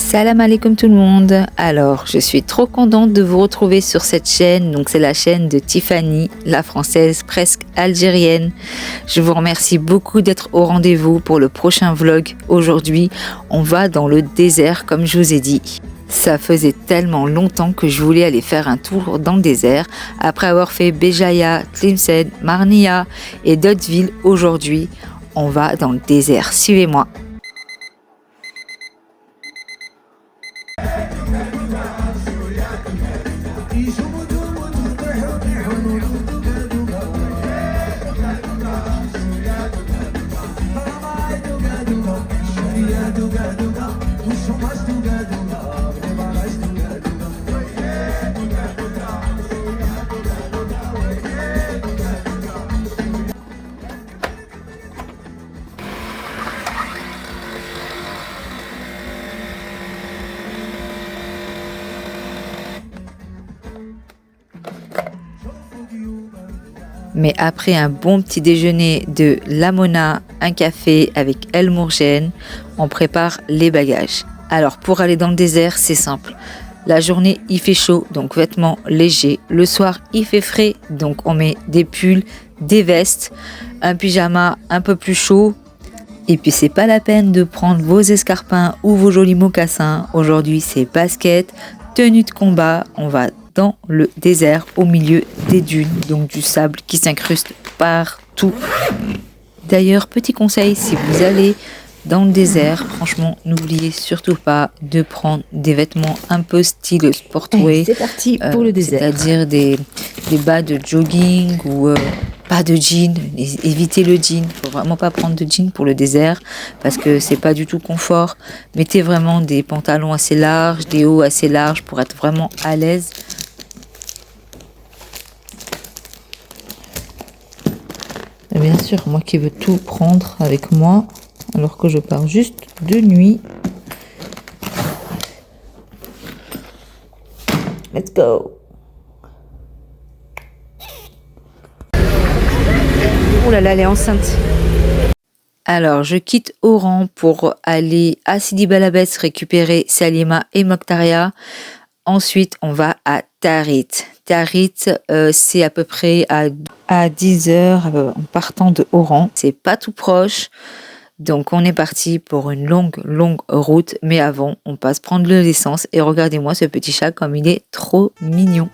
Salam alaikum tout le monde. Alors, je suis trop contente de vous retrouver sur cette chaîne. Donc, c'est la chaîne de Tiffany, la française presque algérienne. Je vous remercie beaucoup d'être au rendez-vous pour le prochain vlog. Aujourd'hui, on va dans le désert, comme je vous ai dit. Ça faisait tellement longtemps que je voulais aller faire un tour dans le désert. Après avoir fait Béjaïa, Tlemcen, Marnia et d'autres villes, aujourd'hui, on va dans le désert. Suivez-moi. Mais après un bon petit déjeuner de Lamona, un café avec El Mourgène, on prépare les bagages. Alors pour aller dans le désert, c'est simple. La journée, il fait chaud, donc vêtements légers. Le soir, il fait frais, donc on met des pulls, des vestes, un pyjama un peu plus chaud. Et puis c'est pas la peine de prendre vos escarpins ou vos jolis mocassins. Aujourd'hui, c'est basket, tenue de combat, on va dans le désert au milieu des dunes, donc du sable qui s'incruste partout. D'ailleurs, petit conseil, si vous allez dans le désert, franchement, n'oubliez surtout pas de prendre des vêtements un peu style sportwear. C'est parti pour le désert. C'est-à-dire des bas de jogging ou pas de jean. Évitez le jean. Faut vraiment pas prendre de jean pour le désert parce que c'est pas du tout confort. Mettez vraiment des pantalons assez larges, des hauts assez larges pour être vraiment à l'aise. Et bien sûr, moi qui veux tout prendre avec moi, alors que je pars juste de nuit. Let's go! Oh là là, elle est enceinte. Alors, je quitte Oran pour aller à Sidi Belabès récupérer Salima et Mokhtaria. Ensuite, on va à Tarit. Tarit, c'est à peu près à 10 heures en partant de Oran. C'est pas tout proche. Donc, on est parti pour une longue route. Mais avant, on passe prendre de l'essence. Et regardez-moi ce petit chat comme il est trop mignon.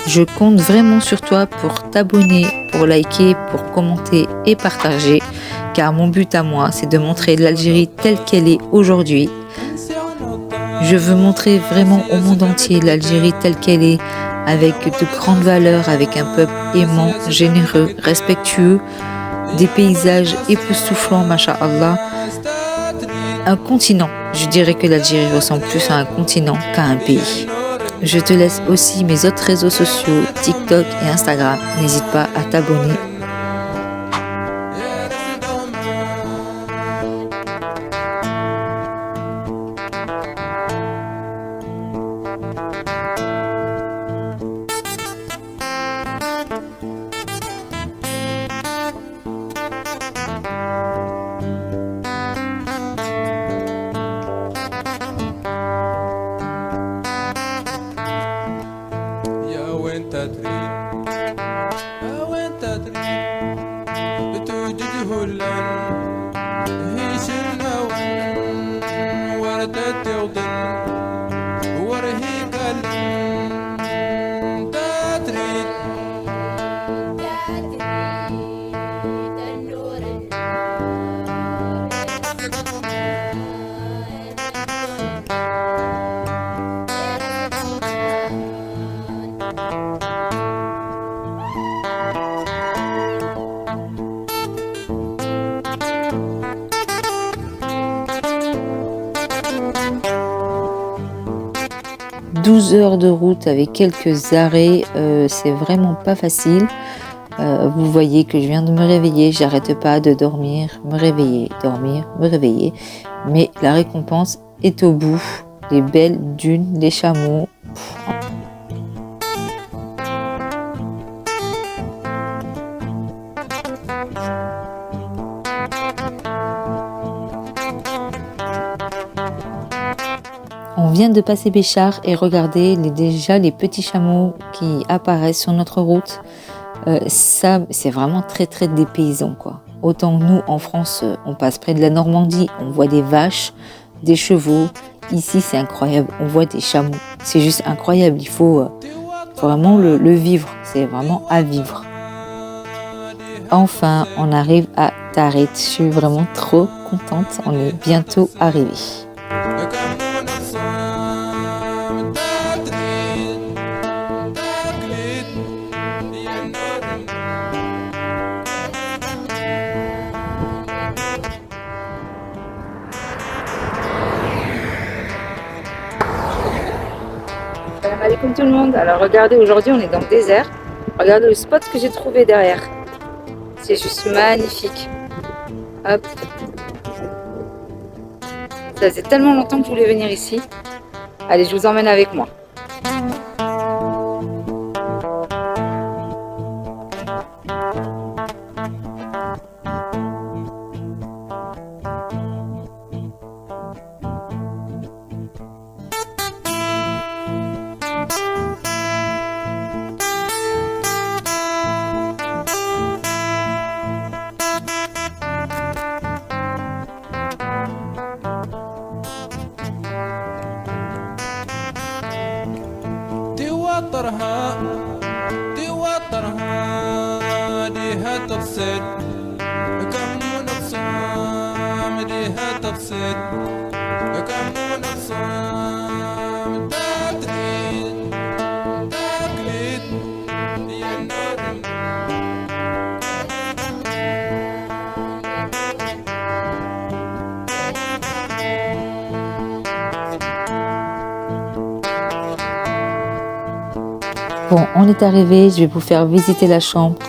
Je compte vraiment sur toi pour t'abonner, pour liker, pour commenter et partager, car mon but à moi, c'est de montrer l'Algérie telle qu'elle est aujourd'hui. Je veux montrer vraiment au monde entier l'Algérie telle qu'elle est, avec de grandes valeurs, avec un peuple aimant, généreux, respectueux, des paysages époustouflants, masha'Allah. Un continent, je dirais que l'Algérie ressemble plus à un continent qu'à un pays. Je te laisse aussi mes autres réseaux sociaux, TikTok et Instagram. N'hésite pas à t'abonner. 12 heures de route avec quelques arrêts, c'est vraiment pas facile. Vous voyez que je viens de me réveiller, j'arrête pas de dormir, me réveiller, dormir, me réveiller. Mais la récompense est au bout. Les belles dunes, les chameaux. On vient de passer Béchar et regardez déjà les petits chameaux qui apparaissent sur notre route. Ça, c'est vraiment très très dépaysant, quoi. Autant nous, en France, on passe près de la Normandie, on voit des vaches, des chevaux. Ici, c'est incroyable, on voit des chameaux. C'est juste incroyable, il faut vraiment le vivre. C'est vraiment à vivre. Enfin, on arrive à Tarit. Je suis vraiment trop contente. On est bientôt arrivé. Salam alaikum tout le monde. Alors regardez, aujourd'hui on est dans le désert. Regardez le spot que j'ai trouvé derrière. C'est juste magnifique. Hop. Ça faisait tellement longtemps que je voulais venir ici. Allez, je vous emmène avec moi. Bon, on est arrivé, je vais vous faire visiter la chambre.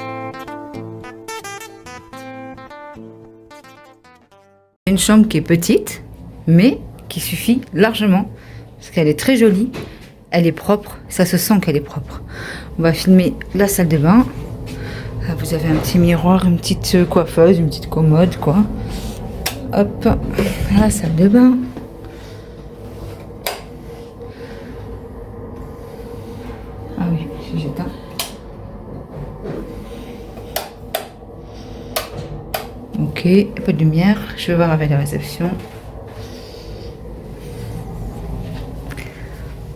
Une chambre qui est petite, mais qui suffit largement, parce qu'elle est très jolie, elle est propre, ça se sent qu'elle est propre. On va filmer la salle de bain. Là, vous avez un petit miroir, une petite coiffeuse, une petite commode, quoi. Hop, la salle de bain. Ah oui, j'éteins. Ok, pas de lumière, je vais voir avec la réception.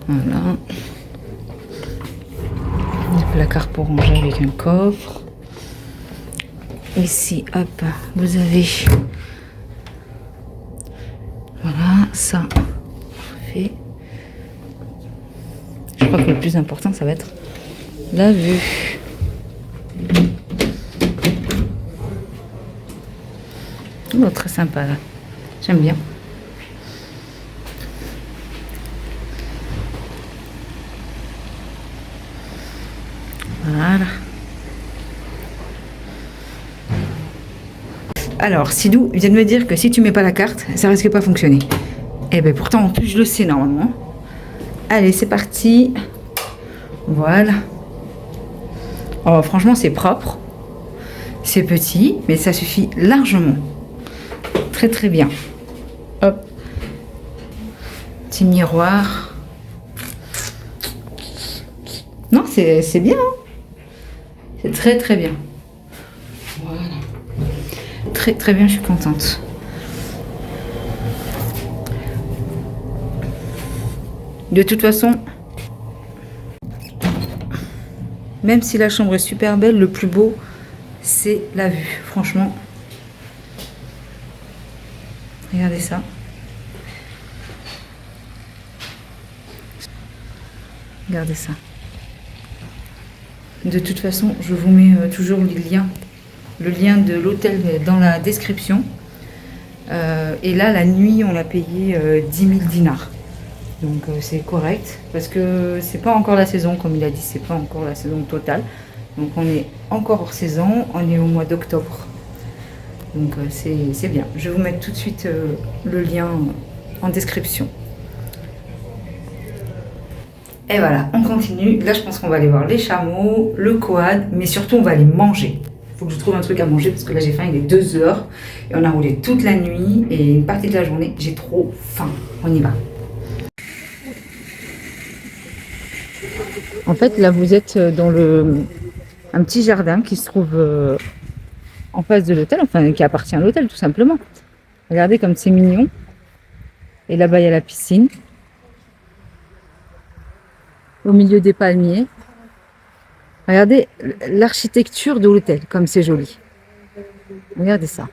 Voilà. Un placard pour ranger avec un coffre. Ici, hop, vous avez... Voilà, ça. Parfait. Je crois que le plus important, ça va être la vue. Oh, très sympa là. J'aime bien. Voilà. Alors, Sidou vient de me dire que si tu mets pas la carte, ça risque pas de fonctionner. Et bien pourtant, en plus, je le sais normalement. Allez, c'est parti. Voilà. Oh, franchement, c'est propre. C'est petit, mais ça suffit largement. Très très bien. Hop. Petit miroir. Non, c'est bien. Hein, c'est très très bien. Voilà. Très très bien, je suis contente. De toute façon, même si la chambre est super belle, le plus beau, c'est la vue. Franchement. Regardez ça. Regardez ça. De toute façon, je vous mets toujours le lien de l'hôtel dans la description. Et là, la nuit, on l'a payé 10 000 dinars. Donc c'est correct parce que c'est pas encore la saison, comme il a dit, c'est pas encore la saison totale. Donc on est encore hors saison, on est au mois d'octobre. Donc c'est bien. Je vais vous mettre tout de suite le lien en description. Et voilà, on continue. Là, je pense qu'on va aller voir les chameaux, le quad, mais surtout, on va aller manger. Il faut que je trouve un truc à manger parce que là, j'ai faim, il est 2 heures. Et on a roulé toute la nuit et une partie de la journée. J'ai trop faim. On y va. En fait, là, vous êtes dans un petit jardin qui se trouve en face de l'hôtel, enfin, qui appartient à l'hôtel, tout simplement. Regardez comme c'est mignon. Et là-bas, il y a la piscine. Au milieu des palmiers. Regardez l'architecture de l'hôtel, comme c'est joli. Regardez ça.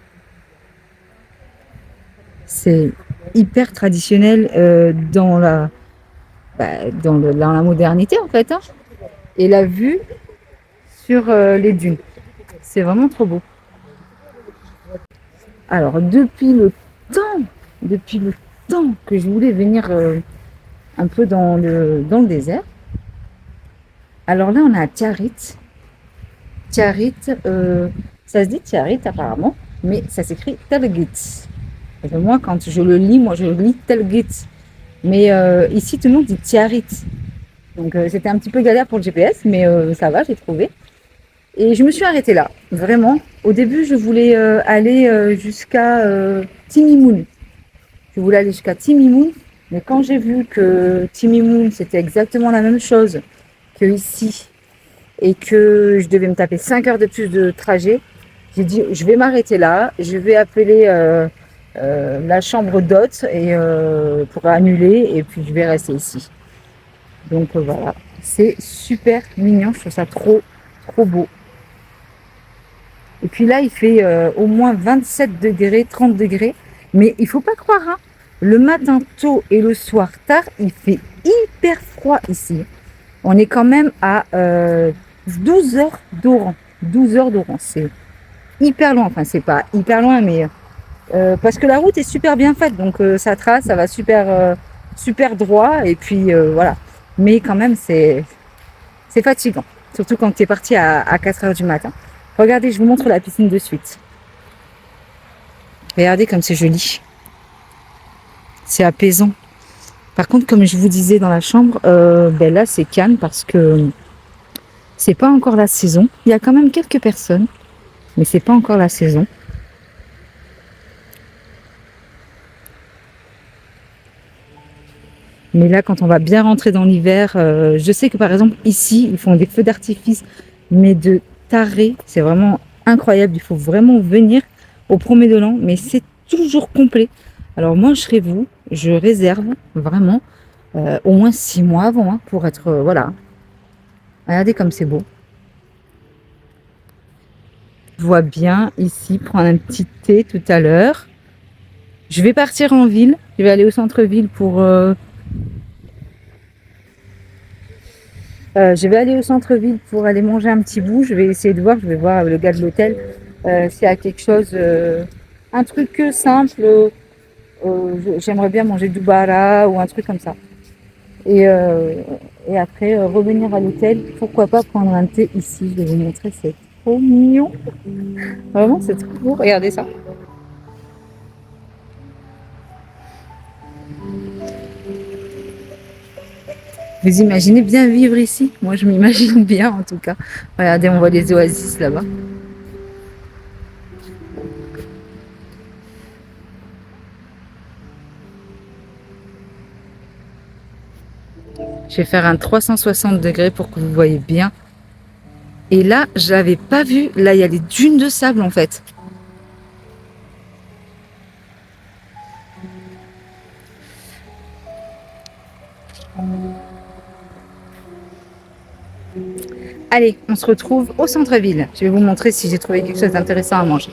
C'est hyper traditionnel dans la modernité, en fait. Hein. Et la vue sur les dunes. C'est vraiment trop beau. Alors, depuis le temps que je voulais venir un peu dans le désert, alors là, on a Tiarit. Tiarit, ça se dit Tiarit apparemment, mais ça s'écrit Telgit. Et moi, quand je le lis, je le lis Telgit. Mais ici, tout le monde dit Tiarit. Donc, c'était un petit peu galère pour le GPS, mais ça va, j'ai trouvé. Et je me suis arrêtée là, vraiment. Au début, je voulais aller jusqu'à Timimoun. Je voulais aller jusqu'à Timimoun, mais quand j'ai vu que Timimoun, c'était exactement la même chose que ici, et que je devais me taper 5 heures de plus de trajet, j'ai dit, je vais m'arrêter là, je vais appeler la chambre d'hôtes pour annuler, et puis je vais rester ici. Donc voilà, c'est super mignon, je trouve ça trop beau. Et puis là, il fait au moins 27 degrés, 30 degrés. Mais il ne faut pas croire, hein. Le matin tôt et le soir tard, il fait hyper froid ici. On est quand même à 12 heures d'Oran. 12 heures d'Oran, c'est hyper loin. Enfin, c'est pas hyper loin, mais parce que la route est super bien faite. Donc ça trace, ça va super droit. Et puis voilà. Mais quand même, c'est fatigant. Surtout quand tu es parti à 4 heures du matin. Regardez, je vous montre la piscine de suite. Regardez comme c'est joli. C'est apaisant. Par contre, comme je vous disais dans la chambre, là c'est calme parce que c'est pas encore la saison. Il y a quand même quelques personnes, mais c'est pas encore la saison. Mais là, quand on va bien rentrer dans l'hiver, je sais que par exemple ici, ils font des feux d'artifice, mais de taré, c'est vraiment incroyable. Il faut vraiment venir au 1er de l'an, mais c'est toujours complet. Alors moi, je serai vous, je réserve vraiment au moins 6 mois avant pour être voilà. Regardez comme c'est beau. Je vois bien ici prendre un petit thé tout à l'heure. Je vais partir en ville. Je vais aller au centre-ville pour aller manger un petit bout. Je vais essayer de voir, je vais voir le gars de l'hôtel s'il y a quelque chose, un truc simple. J'aimerais bien manger du bara ou un truc comme ça. Et après revenir à l'hôtel, pourquoi pas prendre un thé ici. Je vais vous montrer, c'est trop mignon. Vraiment, c'est trop beau. Regardez ça. Vous imaginez bien vivre ici? Moi, je m'imagine bien en tout cas. Regardez, on voit les oasis là-bas. Je vais faire un 360 degrés pour que vous voyez bien. Et là, je l'avais pas vu. Là, il y a les dunes de sable en fait. Allez, on se retrouve au centre-ville. Je vais vous montrer si j'ai trouvé quelque chose d'intéressant à manger.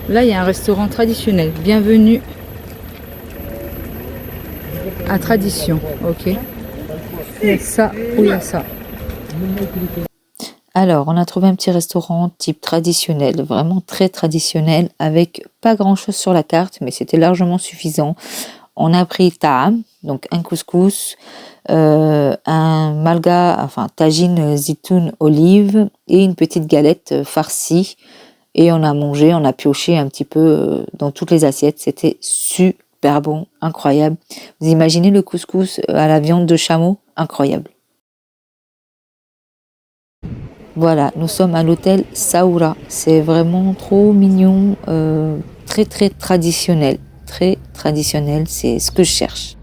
Là, il y a un restaurant traditionnel. Bienvenue Ah, tradition, ok. Il y a ça ou il y a ça. Alors, on a trouvé un petit restaurant type traditionnel, vraiment très traditionnel, avec pas grand-chose sur la carte, mais c'était largement suffisant. On a pris ta'am, donc un couscous, un malga, enfin tagine zitoun olive et une petite galette farcie. Et on a mangé, on a pioché un petit peu dans toutes les assiettes. C'était super bon, incroyable. Vous imaginez le couscous à la viande de chameau? Incroyable. Voilà, nous sommes à l'hôtel Saoura. C'est vraiment trop mignon, très très traditionnel. Très traditionnel, c'est ce que je cherche.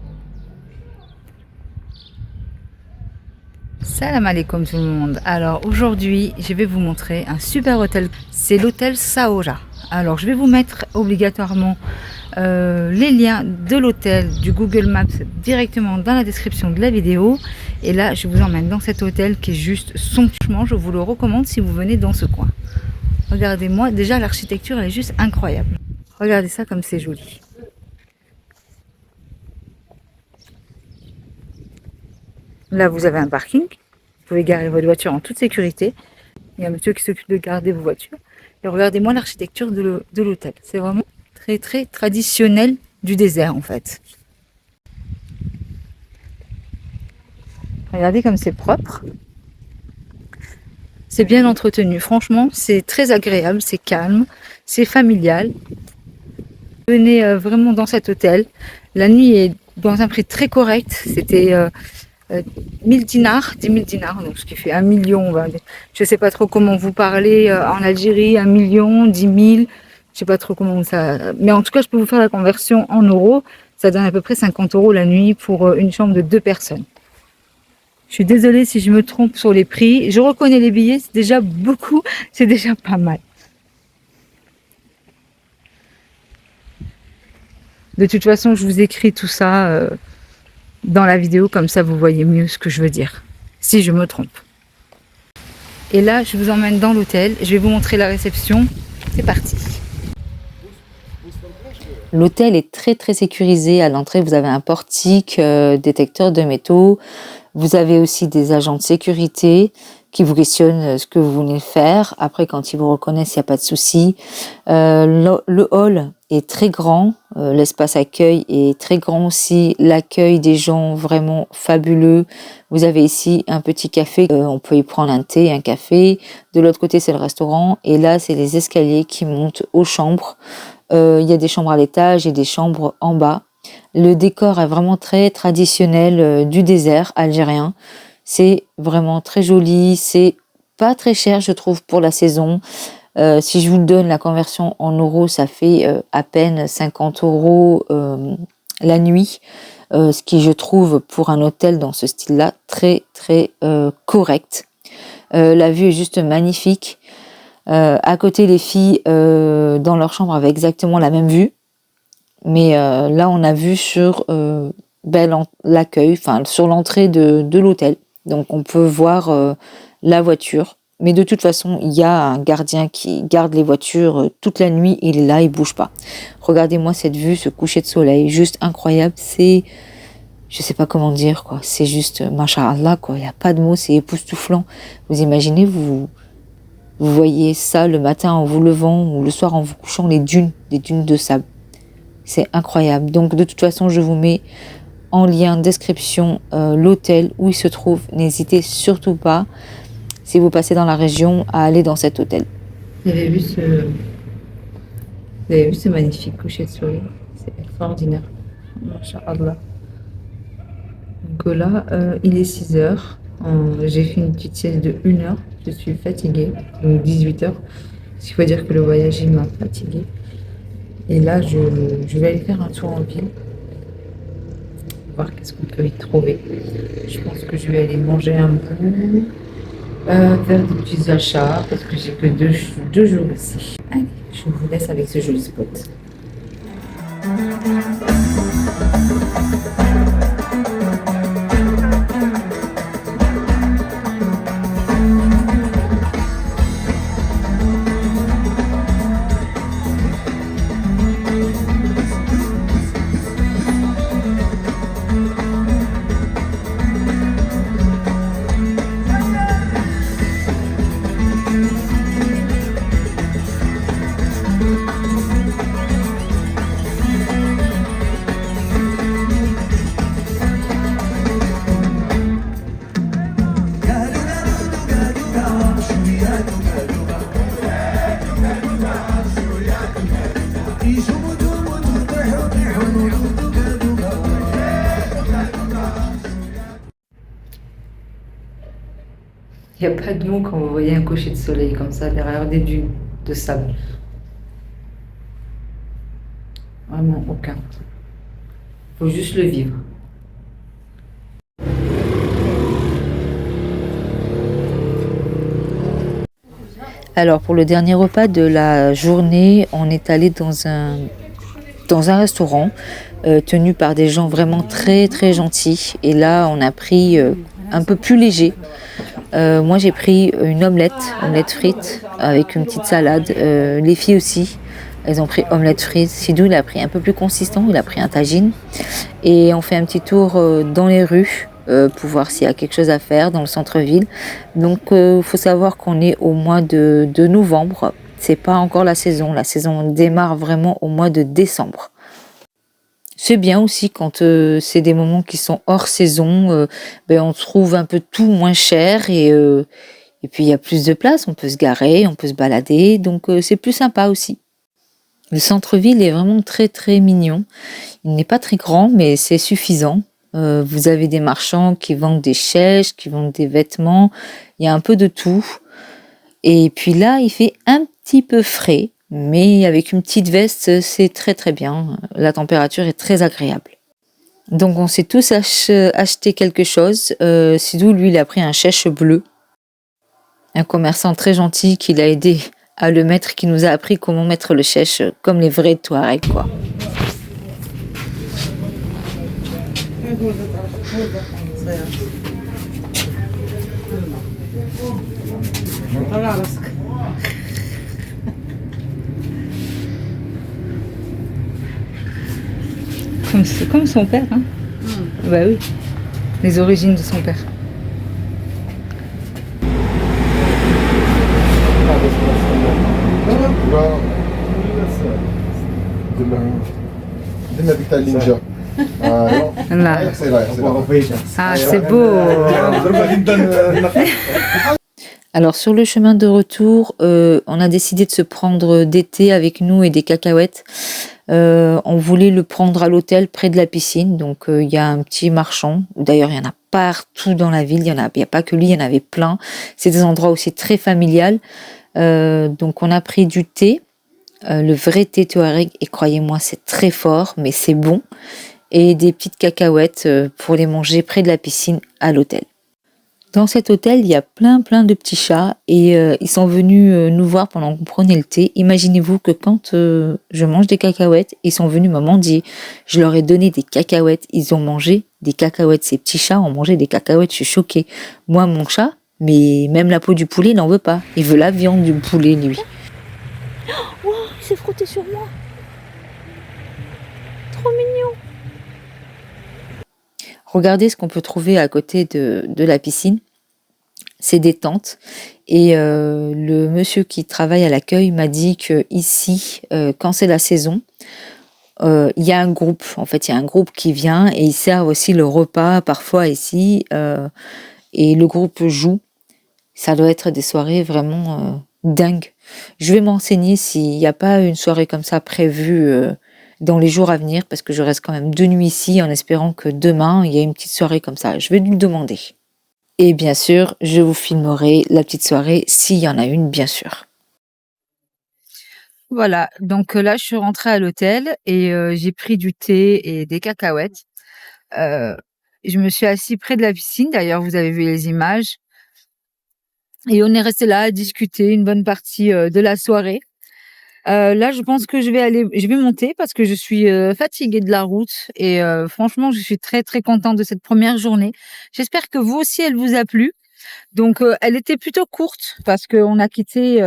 Salam alaikum tout le monde. Alors aujourd'hui, je vais vous montrer un super hôtel. C'est l'hôtel Saoura. Alors je vais vous mettre obligatoirement les liens de l'hôtel, du Google Maps directement dans la description de la vidéo. Et là, je vous emmène dans cet hôtel qui est juste somptueux. Je vous le recommande si vous venez dans ce coin. Regardez-moi, déjà l'architecture elle est juste incroyable. Regardez ça comme c'est joli. Là, vous avez un parking. Vous pouvez garer votre voiture en toute sécurité. Il y a un monsieur qui s'occupe de garder vos voitures. Et regardez-moi l'architecture de l'hôtel. C'est vraiment très très traditionnel du désert en fait. Regardez comme c'est propre. C'est bien entretenu. Franchement, c'est très agréable, c'est calme, c'est familial. Venez vraiment dans cet hôtel. La nuit est dans un prix très correct. C'était 1000 dinars, 10 000 dinars, donc ce qui fait 1 million. Je ne sais pas trop comment vous parlez en Algérie, 1 million, 10 000. Je ne sais pas trop comment ça. Mais en tout cas, je peux vous faire la conversion en euros. Ça donne à peu près 50 € la nuit pour une chambre de 2 personnes. Je suis désolée si je me trompe sur les prix. Je reconnais les billets, c'est déjà beaucoup, c'est déjà pas mal. De toute façon, je vous écris tout ça dans la vidéo, comme ça vous voyez mieux ce que je veux dire, si je me trompe. Et là, je vous emmène dans l'hôtel, je vais vous montrer la réception. C'est parti. L'hôtel est très très sécurisé. À l'entrée, vous avez un portique, détecteur de métaux. Vous avez aussi des agents de sécurité qui vous questionnent ce que vous voulez faire. Après, quand ils vous reconnaissent, il n'y a pas de souci. Le hall est très grand. L'espace accueil est très grand aussi. L'accueil des gens, vraiment fabuleux. Vous avez ici un petit café. On peut y prendre un thé, un café. De l'autre côté, c'est le restaurant. Et là, c'est les escaliers qui montent aux chambres. Il y a des chambres à l'étage et des chambres en bas. Le décor est vraiment très traditionnel du désert algérien. C'est vraiment très joli. C'est pas très cher, je trouve, pour la saison. Si je vous donne la conversion en euros, ça fait à peine 50 € la nuit. Ce qui, je trouve, pour un hôtel dans ce style-là, très très correct. La vue est juste magnifique. À côté, les filles dans leur chambre avaient exactement la même vue. Mais là, on a vu sur l'accueil, enfin sur l'entrée de l'hôtel. Donc, on peut voir la voiture. Mais de toute façon, il y a un gardien qui garde les voitures toute la nuit. Il est là, il bouge pas. Regardez-moi cette vue, ce coucher de soleil, juste incroyable. C'est, je sais pas comment dire quoi. C'est juste, masha'Allah quoi. Il y a pas de mots, c'est époustouflant. Vous imaginez, vous voyez ça le matin en vous levant ou le soir en vous couchant, des dunes de sable. C'est incroyable. Donc de toute façon, je vous mets en lien description l'hôtel où il se trouve. N'hésitez surtout pas, si vous passez dans la région, à aller dans cet hôtel. Vous avez vu ce magnifique coucher de soleil? C'est extraordinaire. Masha'Allah. Donc là, il est 6 h. J'ai fait une petite sieste de 1 heure. Je suis fatiguée. Donc 18 h. Il faut dire que le voyage, il m'a fatiguée. Et là, je vais aller faire un tour en ville. Voir qu'est-ce qu'on peut y trouver. Je pense que je vais aller manger un bout. Faire des petits achats. Parce que j'ai que deux jours ici. Allez, je vous laisse avec ce joli spot. Il n'y a pas de mots quand vous voyez un coucher de soleil comme ça derrière des dunes de sable. Vraiment aucun. Faut juste le vivre. Alors pour le dernier repas de la journée, on est allé dans un restaurant tenu par des gens vraiment très très gentils. Et là, on a pris un peu plus léger. Moi, j'ai pris une omelette frite avec une petite salade. Les filles aussi, elles ont pris omelette frite. Sidou, il a pris un peu plus consistant, il a pris un tagine. Et on fait un petit tour dans les rues pour voir s'il y a quelque chose à faire dans le centre-ville. Donc, faut savoir qu'on est au mois de novembre. C'est pas encore la saison. La saison démarre vraiment au mois de décembre. C'est bien aussi quand c'est des moments qui sont hors saison, on trouve un peu tout moins cher et puis il y a plus de place, on peut se garer, on peut se balader, donc c'est plus sympa aussi. Le centre-ville est vraiment très très mignon. Il n'est pas très grand, mais c'est suffisant. Vous avez des marchands qui vendent des chaises, qui vendent des vêtements, il y a un peu de tout. Et puis là, il fait un petit peu frais, mais avec une petite veste, c'est très très bien. La température est très agréable. Donc on s'est tous acheté quelque chose. Sidou, lui, il a pris un chèche bleu. Un commerçant très gentil qui l'a aidé à le mettre, qui nous a appris comment mettre le chèche comme les vrais Touaregs, quoi. Comme son père, hein. Bah oui. Les origines de son père. Là. Ah, c'est beau. Alors sur le chemin de retour, on a décidé de se prendre des thés avec nous et des cacahuètes. On voulait le prendre à l'hôtel près de la piscine, donc il y a un petit marchand. D'ailleurs, il y en a partout dans la ville, il y a pas que lui, il y en avait plein. C'est des endroits aussi très familial. Donc on a pris du thé, le vrai thé Touareg, et croyez-moi, c'est très fort, mais c'est bon. Et des petites cacahuètes pour les manger près de la piscine à l'hôtel. Dans cet hôtel, il y a plein de petits chats et ils sont venus nous voir pendant qu'on prenait le thé. Imaginez-vous que quand je mange des cacahuètes, ils sont venus me mendier. Je leur ai donné des cacahuètes, ils ont mangé des cacahuètes. Ces petits chats ont mangé des cacahuètes, je suis choquée. Moi, mon chat, mais même la peau du poulet, il n'en veut pas. Il veut la viande du poulet, lui. Oh, il s'est frotté sur moi. Trop mignon. Regardez ce qu'on peut trouver à côté de la piscine. C'est des tentes. Et le monsieur qui travaille à l'accueil m'a dit que ici, quand c'est la saison, il y a un groupe. En fait, il y a un groupe qui vient et ils servent aussi le repas parfois ici. Et le groupe joue. Ça doit être des soirées vraiment dingues. Je vais m'enseigner s'il n'y a pas une soirée comme ça prévue dans les jours à venir, parce que je reste quand même 2 nuits ici en espérant que demain, il y a une petite soirée comme ça. Je vais lui demander. Et bien sûr, je vous filmerai la petite soirée s'il y en a une, bien sûr. Voilà, donc là, je suis rentrée à l'hôtel et j'ai pris du thé et des cacahuètes. Je me suis assise près de la piscine, d'ailleurs, vous avez vu les images. Et on est resté là à discuter une bonne partie de la soirée. Là, je pense que je vais monter parce que je suis fatiguée de la route et franchement, je suis très très contente de cette première journée. J'espère que vous aussi, elle vous a plu. Donc, elle était plutôt courte parce qu'on a quitté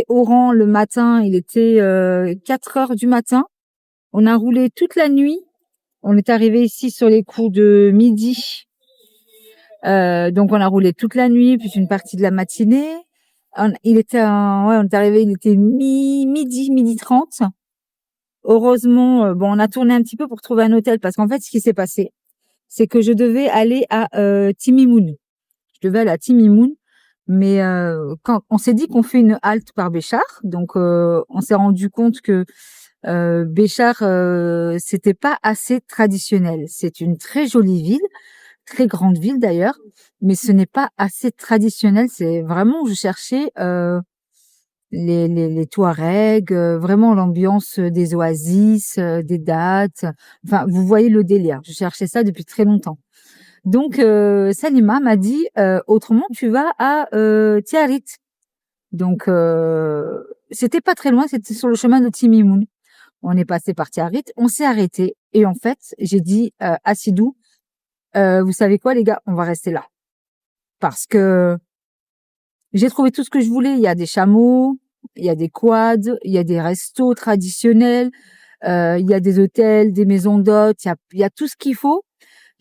Oran le matin. Il était 4 heures du matin. On a roulé toute la nuit. On est arrivé ici sur les coups de midi. Donc, on a roulé toute la nuit, puis une partie de la matinée. On est arrivé, il était midi 30. Heureusement, on a tourné un petit peu pour trouver un hôtel parce qu'en fait, ce qui s'est passé, c'est que je devais aller à Timimoun. Je devais aller à Timimoun, mais quand on s'est dit qu'on fait une halte par Béchar, donc on s'est rendu compte que Béchar, c'était pas assez traditionnel. C'est une très jolie ville, très grande ville d'ailleurs, mais ce n'est pas assez traditionnel. C'est vraiment, je cherchais les Touaregs, vraiment l'ambiance des oasis, des dates. Enfin, vous voyez le délire. Je cherchais ça depuis très longtemps. Donc, Salima m'a dit, autrement, tu vas à Tiarit. Donc, c'était pas très loin, c'était sur le chemin de Timimoun. On est passé par Tiarit, on s'est arrêté. Et en fait, j'ai dit à Sidou, vous savez quoi les gars, on va rester là. Parce que j'ai trouvé tout ce que je voulais. Il y a des chameaux, il y a des quads, il y a des restos traditionnels, il y a des hôtels, des maisons d'hôtes, il y a tout ce qu'il faut.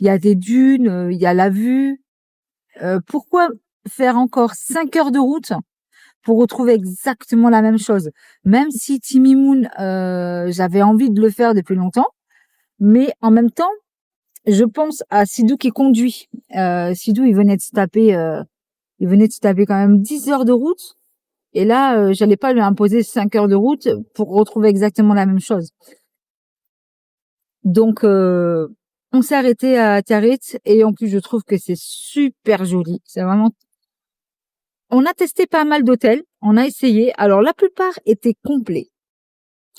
Il y a des dunes, il y a la vue. Pourquoi faire encore 5 heures de route pour retrouver exactement la même chose? Même si Timimoun, j'avais envie de le faire depuis longtemps, mais en même temps, je pense à Sidou qui conduit. Sidou, il venait de se taper quand même 10 heures de route. Et là, j'allais pas lui imposer 5 heures de route pour retrouver exactement la même chose. Donc, on s'est arrêté à Tiarit et en plus, je trouve que c'est super joli. C'est vraiment. On a testé pas mal d'hôtels, on a essayé. Alors, la plupart étaient complets.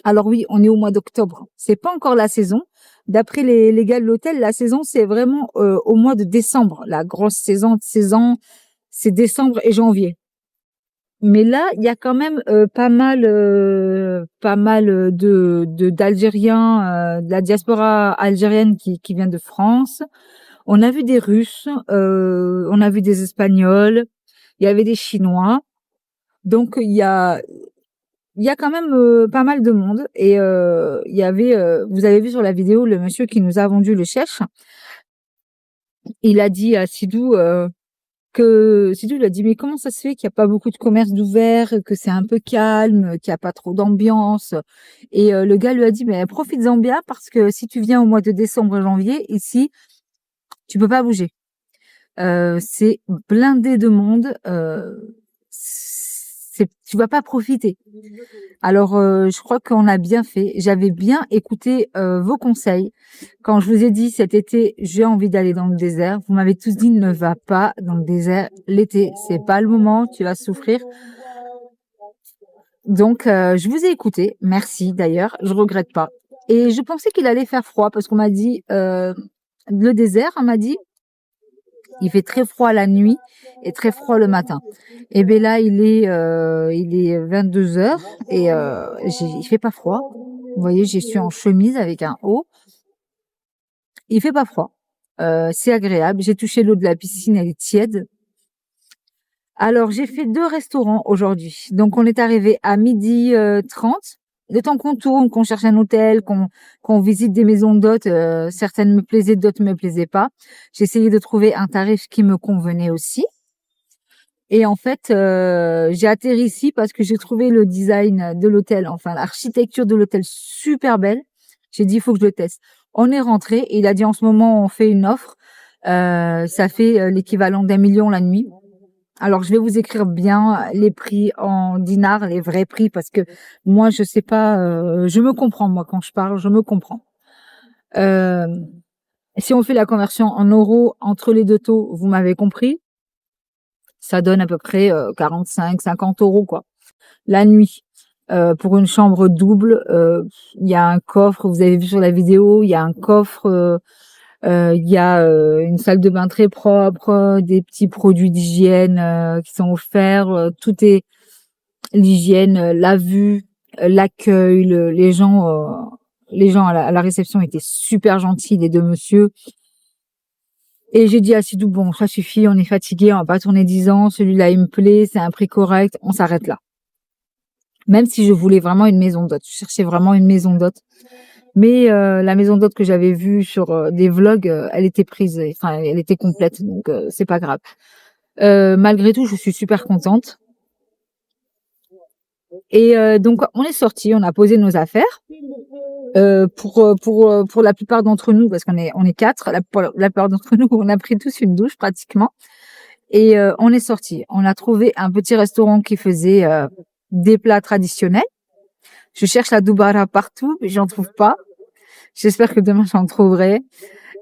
Alors oui, on est au mois d'octobre. C'est pas encore la saison. D'après les gars de l'hôtel, la saison, c'est vraiment au mois de décembre. La grosse saison, c'est décembre et janvier. Mais là, il y a quand même pas mal de d'Algériens, de la diaspora algérienne qui vient de France. On a vu des Russes, on a vu des Espagnols, il y avait des Chinois. Donc il y a quand même pas mal de monde. Et il y avait, vous avez vu sur la vidéo le monsieur qui nous a vendu le chèche. Il a dit à Sidou Sidou il a dit mais comment ça se fait qu'il n'y a pas beaucoup de commerces d'ouvert, que c'est un peu calme, qu'il n'y a pas trop d'ambiance. Et le gars lui a dit mais profites-en bien parce que si tu viens au mois de décembre janvier ici tu peux pas bouger. C'est blindé de monde, tu vas pas profiter. Alors je crois qu'on a bien fait. J'avais bien écouté vos conseils. Quand je vous ai dit cet été, j'ai envie d'aller dans le désert, vous m'avez tous dit ne va pas dans le désert l'été, c'est pas le moment, tu vas souffrir. Donc je vous ai écouté, merci d'ailleurs, je regrette pas. Et je pensais qu'il allait faire froid parce qu'on m'a dit le désert, on m'a dit il fait très froid la nuit et très froid le matin. Et ben là, il est 22 heures et il fait pas froid. Vous voyez, je suis en chemise avec un haut. Il fait pas froid. C'est agréable. J'ai touché l'eau de la piscine, elle est tiède. Alors, j'ai fait 2 restaurants aujourd'hui. Donc, on est arrivé à 12h30. Le temps qu'on tourne, qu'on cherche un hôtel, qu'on visite des maisons d'hôtes, certaines me plaisaient, d'autres me plaisaient pas. J'ai essayé de trouver un tarif qui me convenait aussi. Et en fait, j'ai atterri ici parce que j'ai trouvé le design de l'hôtel, enfin l'architecture de l'hôtel super belle. J'ai dit il faut que je le teste. On est rentré et il a dit en ce moment on fait une offre. Ça fait l'équivalent d'1 million la nuit. Alors je vais vous écrire bien les prix en dinars, les vrais prix parce que moi je sais pas, je me comprends moi quand je parle, je me comprends. Si on fait la conversion en euros entre les deux taux, vous m'avez compris. Ça donne à peu près 45-50 euros quoi la nuit. Pour une chambre double, il y a un coffre, vous avez vu sur la vidéo, il y a un coffre, il y a une salle de bain très propre, des petits produits d'hygiène qui sont offerts, tout est l'hygiène, la vue, l'accueil, les gens à la réception étaient super gentils, les deux monsieur. Et j'ai dit à Sidou, bon, ça suffit, on est fatigué, on va pas tourner 10 ans, celui-là, il me plaît, c'est un prix correct, on s'arrête là. Même si je voulais vraiment une maison d'hôte, je cherchais vraiment une maison d'hôte. Mais la maison d'hôte que j'avais vue sur des vlogs, elle était prise, enfin, elle était complète, donc c'est pas grave. Malgré tout, je suis super contente. Et donc, on est sortis, on a posé nos affaires. Pour la plupart d'entre nous, parce qu'on est 4, la plupart d'entre nous, on a pris tous une douche pratiquement. Et on est sortis. On a trouvé un petit restaurant qui faisait des plats traditionnels. Je cherche la doubara partout, mais j'en trouve pas. J'espère que demain j'en trouverai.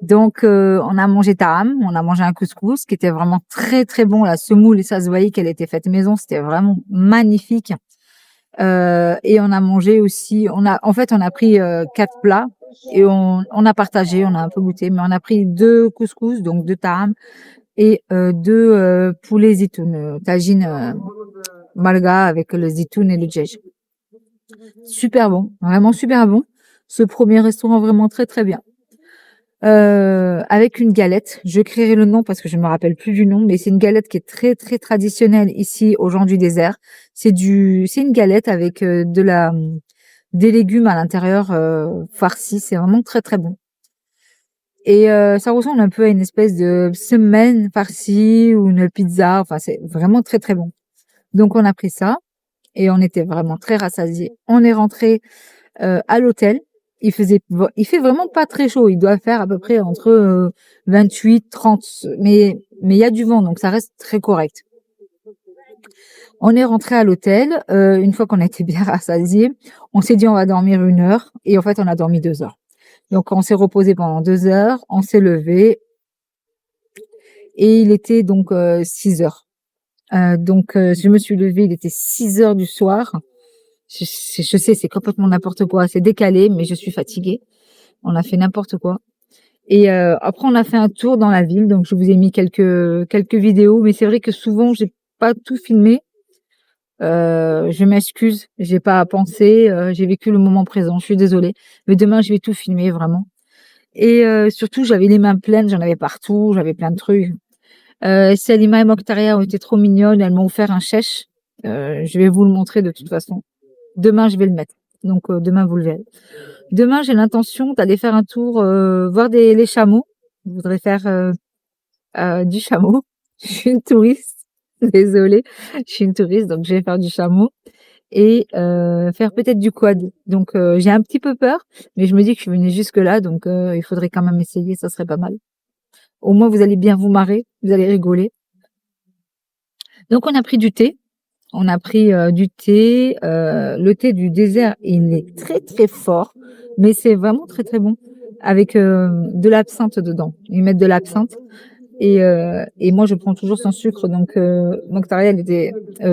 Donc, on a mangé taham, on a mangé un couscous qui était vraiment très très bon. La semoule, et ça se voyait qu'elle était faite maison, c'était vraiment magnifique. Et on a mangé aussi, on a pris 4 plats et on a partagé, on a un peu goûté, mais on a pris 2 couscous, donc 2 taham et 2 poulets zitoun, tagine malga avec le zitoun et le djej. Super bon, vraiment super bon. Ce premier restaurant vraiment très très bien. Avec une galette. Je créerai le nom parce que je me rappelle plus du nom, mais c'est une galette qui est très très traditionnelle ici aux gens du désert. C'est une galette avec des légumes à l'intérieur farcis. C'est vraiment très très bon. Et ça ressemble un peu à une espèce de semaine farcie ou une pizza. Enfin, c'est vraiment très très bon. Donc on a pris ça et on était vraiment très rassasiés. On est rentré à l'hôtel. Il fait vraiment pas très chaud. Il doit faire à peu près entre 28, 30, mais il y a du vent, donc ça reste très correct. On est rentré à l'hôtel. Une fois qu'on a été bien rassasiés, on s'est dit on va dormir 1 heure, et en fait on a dormi 2 heures. Donc on s'est reposé pendant 2 heures, on s'est levé et il était donc 6 heures. Donc je me suis levée, il était 6 heures du soir. Je sais, c'est complètement n'importe quoi, c'est décalé, mais je suis fatiguée. On a fait n'importe quoi. Et après, on a fait un tour dans la ville, donc je vous ai mis quelques vidéos, mais c'est vrai que souvent, j'ai pas tout filmé. Je m'excuse, j'ai pas à penser, j'ai vécu le moment présent, je suis désolée. Mais demain, je vais tout filmer, vraiment. Et surtout, j'avais les mains pleines, j'en avais partout, j'avais plein de trucs. Salima et Mokhtaria ont été trop mignonnes, elles m'ont offert un chèche. Je vais vous le montrer de toute façon. Demain, je vais le mettre. Donc, demain, vous le verrez. Demain, j'ai l'intention d'aller faire un tour, voir les chameaux. Je voudrais faire du chameau. Je suis une touriste. Désolée. Je suis une touriste, donc je vais faire du chameau et faire peut-être du quad. Donc, j'ai un petit peu peur, mais je me dis que je suis venue jusque-là, donc il faudrait quand même essayer, ça serait pas mal. Au moins, vous allez bien vous marrer, vous allez rigoler. Donc, on a pris du thé. On a pris du thé. Le thé du désert, il est très très fort, mais c'est vraiment très très bon avec de l'absinthe dedans. Ils mettent de l'absinthe et moi je prends toujours sans sucre. Donc Mokhtaria,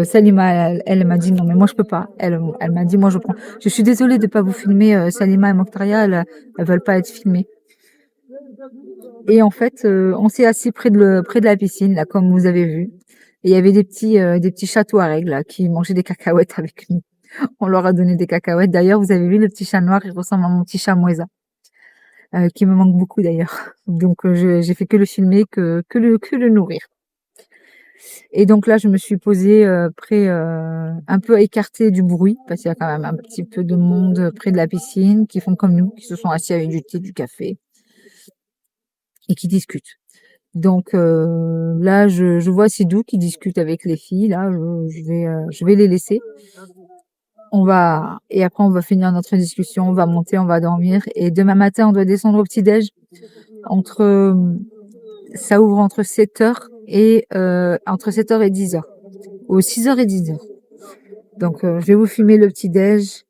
Salima, elle m'a dit non mais moi je peux pas. Elle m'a dit moi je prends. Je suis désolée de pas vous filmer Salima et Mokhtaria, elles veulent pas être filmées. Et en fait, on s'est assis près de la piscine là comme vous avez vu. Et il y avait des petits chats touaregs là qui mangeaient des cacahuètes avec nous. On leur a donné des cacahuètes. D'ailleurs, vous avez vu le petit chat noir, il ressemble à mon petit chat Moueza, qui me manque beaucoup d'ailleurs. Donc j'ai fait que le filmer, que le nourrir. Et donc là, je me suis posée près, un peu écartée du bruit, parce qu'il y a quand même un petit peu de monde près de la piscine qui font comme nous, qui se sont assis avec du thé, du café et qui discutent. Donc là, je vois Sidou qui discute avec les filles. Là, je vais les laisser. Et après, on va finir notre discussion. On va monter, on va dormir. Et demain matin, on doit descendre au petit-déj. Ça ouvre entre 7h et 10h. Ou 6h et 10h. Donc, je vais vous filmer le petit-déj.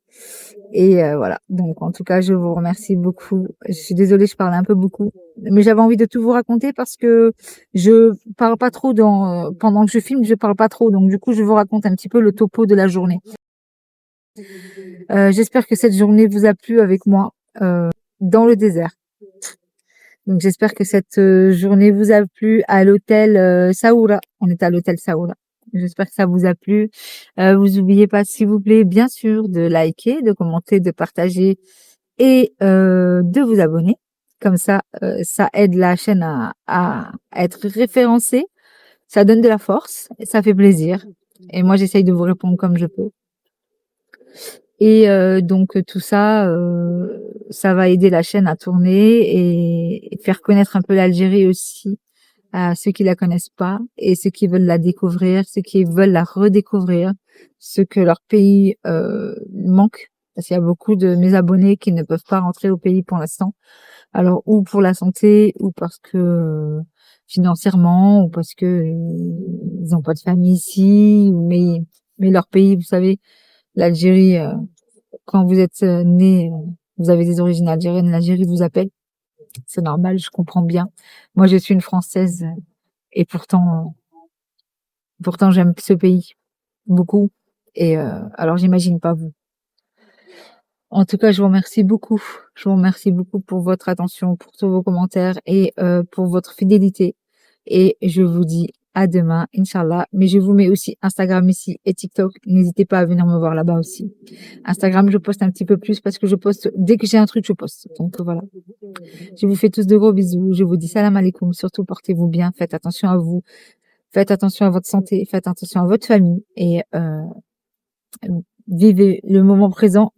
Et voilà. Donc, en tout cas, je vous remercie beaucoup. Je suis désolée, je parle un peu beaucoup. Mais j'avais envie de tout vous raconter parce que je parle pas trop pendant que je filme, je parle pas trop. Donc, du coup, je vous raconte un petit peu le topo de la journée. J'espère que cette journée vous a plu avec moi dans le désert. Donc, j'espère que cette journée vous a plu à l'hôtel Saoura. On est à l'hôtel Saoura. J'espère que ça vous a plu. Vous oubliez pas, s'il vous plaît, bien sûr, de liker, de commenter, de partager et de vous abonner. Comme ça, ça aide la chaîne à être référencée. Ça donne de la force, et ça fait plaisir. Et moi, j'essaye de vous répondre comme je peux. Et donc tout ça, ça va aider la chaîne à tourner et faire connaître un peu l'Algérie aussi à ceux qui la connaissent pas et ceux qui veulent la découvrir, ceux qui veulent la redécouvrir, ceux que leur pays manque. Parce qu'il y a beaucoup de mes abonnés qui ne peuvent pas rentrer au pays pour l'instant. Alors ou pour la santé ou parce que financièrement ou parce que ils n'ont pas de famille ici, mais leur pays, vous savez, l'Algérie. Quand vous êtes né, vous avez des origines algériennes, l'Algérie vous appelle. C'est normal, je comprends bien. Moi, je suis une Française et pourtant j'aime ce pays beaucoup. Et alors, j'imagine pas vous. En tout cas, je vous remercie beaucoup. Je vous remercie beaucoup pour votre attention, pour tous vos commentaires et pour votre fidélité. Et je vous dis à demain, Inch'Allah. Mais je vous mets aussi Instagram ici et TikTok. N'hésitez pas à venir me voir là-bas aussi. Instagram, je poste un petit peu plus parce que je poste, dès que j'ai un truc, je poste. Donc voilà. Je vous fais tous de gros bisous. Je vous dis salam alaikum. Surtout, portez-vous bien. Faites attention à vous. Faites attention à votre santé. Faites attention à votre famille. Et vivez le moment présent.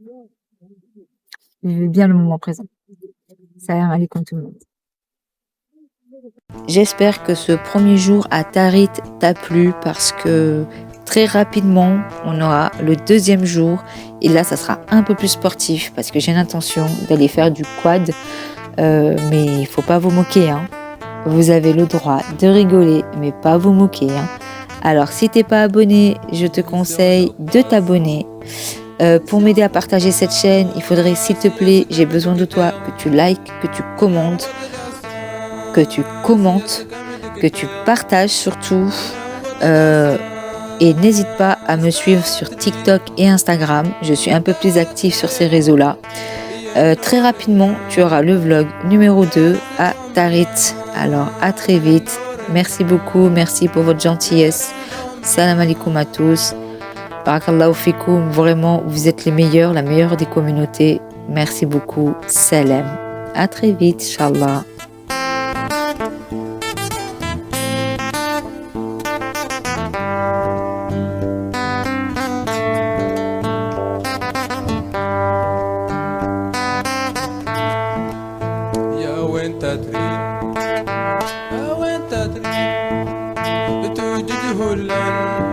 Vivez bien le moment présent. Salam alaikum tout le monde. J'espère que ce premier jour à Tarit t'a plu parce que très rapidement, on aura le deuxième jour et là, ça sera un peu plus sportif parce que j'ai l'intention d'aller faire du quad, mais il faut pas vous moquer, hein. Vous avez le droit de rigoler, mais pas vous moquer, hein. Alors, si t'es pas abonné, je te conseille de t'abonner. Pour m'aider à partager cette chaîne, il faudrait, s'il te plaît, j'ai besoin de toi, que tu likes, que tu commentes, que tu partages surtout. Et n'hésite pas à me suivre sur TikTok et Instagram. Je suis un peu plus active sur ces réseaux-là. Très rapidement, tu auras le vlog numéro 2 à Tarit. Alors, à très vite. Merci beaucoup. Merci pour votre gentillesse. Salam alaikum à tous. Barakallahu fikoum. Vraiment, vous êtes les meilleurs, la meilleure des communautés. Merci beaucoup. Salam. À très vite, Inch'Allah. وين تدري بتوجد هلن